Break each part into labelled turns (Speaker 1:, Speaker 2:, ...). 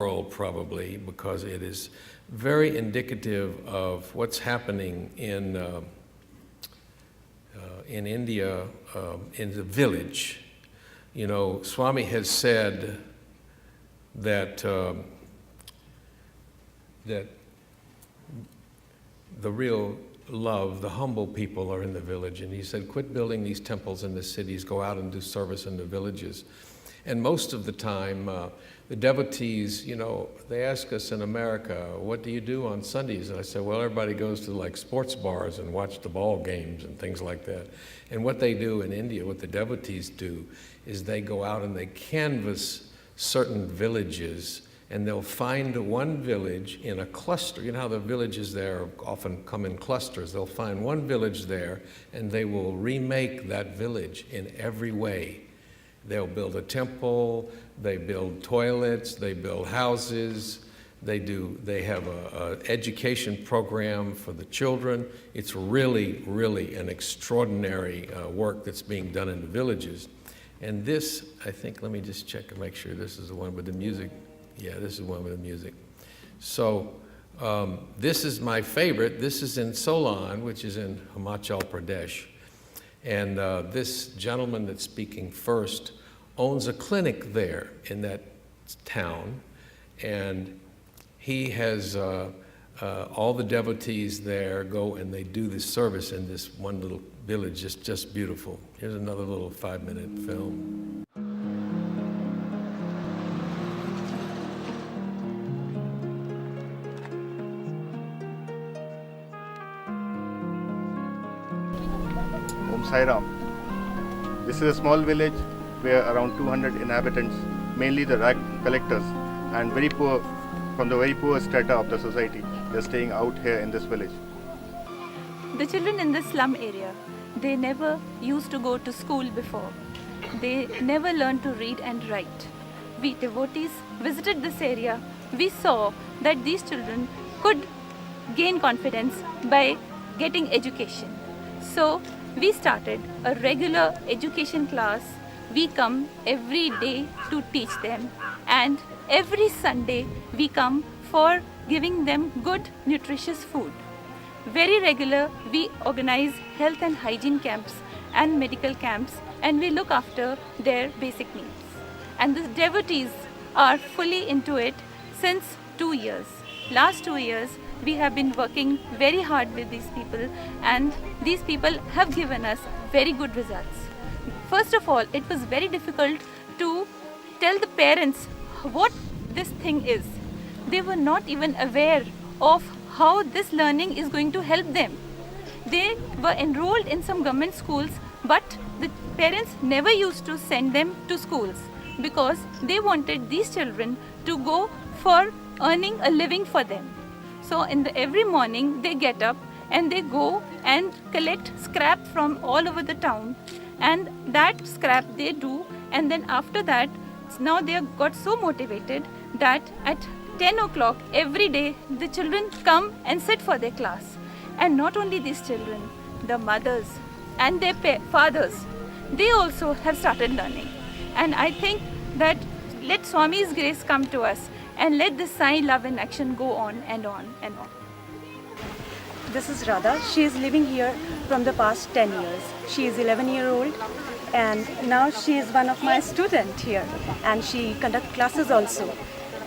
Speaker 1: world probably, because it is very indicative of what's happening in India, in the village. You know, Swami has said that that the real love, the humble people are in the village. And he said, quit building these temples in the cities, go out and do service in the villages. And most of the time, the devotees, you know, they ask us in America, what do you do on Sundays? And I said, well, everybody goes to like sports bars and watch the ball games and things like that. And what they do in India, what the devotees do, is they go out and they canvass certain villages, and they'll find one village in a cluster. You know how the villages there often come in clusters. They'll find one village there, and they will remake that village in every way. They'll build a temple, they build toilets, they build houses, they have a education program for the children. It's really, really an extraordinary work that's being done in the villages. And this, I think, let me just check and make sure this is the one with the music. Yeah, this is the one with the music. So this is my favorite. This is in Solan, which is in Himachal Pradesh. And this gentleman that's speaking first owns a clinic there in that town. And he has all the devotees there go and they do this service in this one little village, just beautiful. Here's another little 5-minute film.
Speaker 2: Om Sai Ram. This is a small village where around 200 inhabitants, mainly the rag collectors and very poor, from the very poor strata of the society, they're staying out here in this village.
Speaker 3: The children in the slum area, they never used to go to school before. They never learned to read and write. We devotees visited this area. We saw that these children could gain confidence by getting education. So we started a regular education class. We come every day to teach them, and every Sunday we come for giving them good nutritious food. Very regular, we organize health and hygiene camps and medical camps, and we look after their basic needs. And the devotees are fully into it since 2 years. Last 2 years, we have been working very hard with these people, and these people have given us very good results. First of all, it was very difficult to tell the parents what this thing is. They were not even aware of how this learning is going to help them. They were enrolled in some government schools, but the parents never used to send them to schools because they wanted these children to go for earning a living for them. So every morning they get up and they go and collect scrap from all over the town, and that scrap they do, and then after that, now they have got so motivated that at 10 o'clock every day the children come and sit for their class. And not only these children, the mothers and their fathers, they also have started learning. And I think that let Swami's grace come to us and let this Sai love and action go on and on and on.
Speaker 4: This is Radha. She is living here from the past 10 years. She is 11-year-old and now she is one of my students here, and she conducts classes also.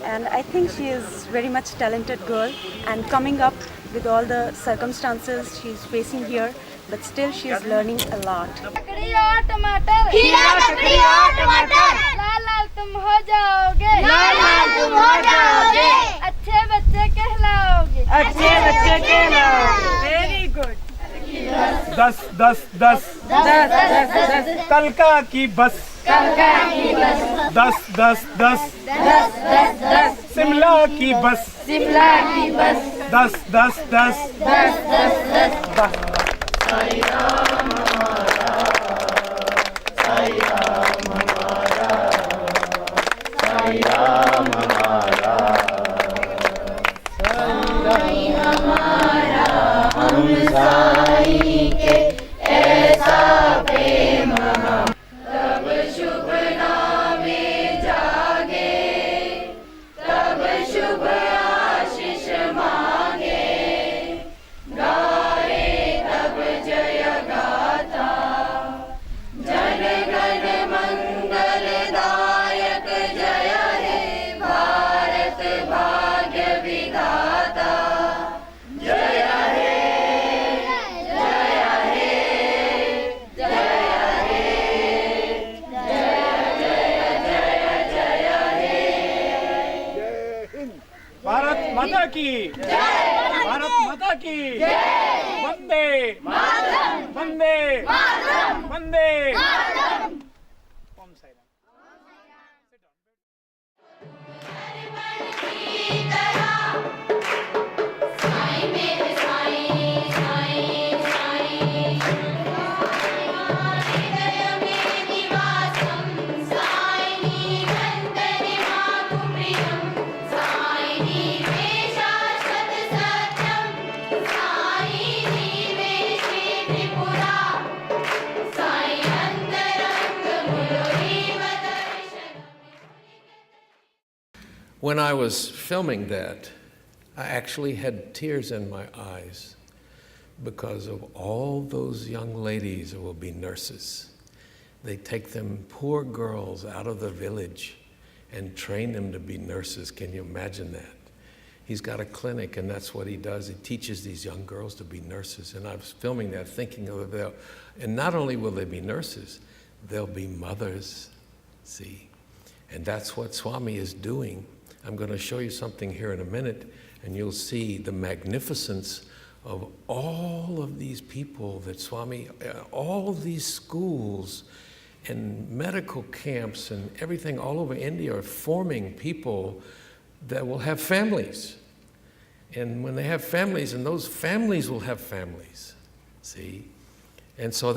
Speaker 4: And I think she is very much talented girl, and coming up with all the circumstances she is facing here, but still she is learning a lot.
Speaker 5: लाल लाल तुम हो जाओगे, लाल लाल तुम हो जाओगे, अच्छे बच्चे कहलाओगे,
Speaker 4: अच्छे बच्चे कहलाओगे। Very good.
Speaker 6: 10 10 10 कलका की बस, 10 10 10 शिमला की बस, 10 10 10 साई राम हमारा, साई राम हमारा, साई राम हमारा, साई हमारा, हम साई के ऐसा प्रेम हम तब शुभ नामे जागे, तब भारत माता की जय, भारत माता की जय, वंदे मातरम, वंदे मातरम, वंदे मातरम। ओम Sai Ram.
Speaker 1: When I was filming that, I actually had tears in my eyes because of all those young ladies who will be nurses. They take them poor girls out of the village and train them to be nurses. Can you imagine that? He's got a clinic, and that's what he does. He teaches these young girls to be nurses. And I was filming that, thinking of them. And not only will they be nurses, they'll be mothers, see? And that's what Swami is doing. I'm going to show you something here in a minute, and you'll see the magnificence of all of these people that Swami, all of these schools and medical camps and everything all over India are forming people that will have families. And when they have families, and those families will have families, see? And so